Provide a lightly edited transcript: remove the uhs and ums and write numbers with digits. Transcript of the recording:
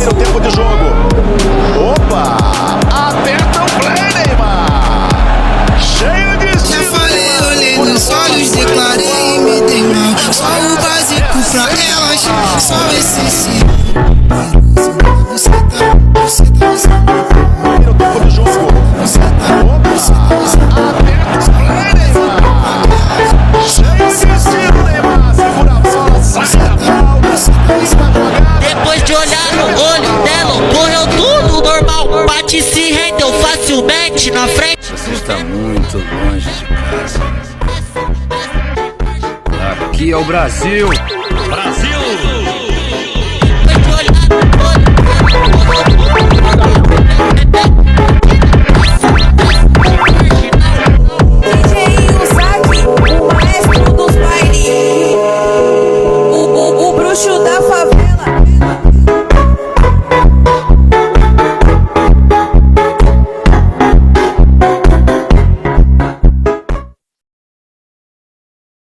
primeiro tempo de jogo. Opa! Aperta o play, Neymar! Cheio de estilo. Já falei, olhei nos olhos, declarei e me dei mal. Só o básico pra elas, só o essencial. Você tá Primeiro tempo de jogo. Opa! Aperta o play, Neymar! Cheio de estilo, Neymar! Segura a bola, sai da falta. Depois de olhar no olho dela, ocorreu tudo normal. Bate e se rendeu facilmente na frente. Você está muito longe de casa. Aqui é o Brasil. Brasil!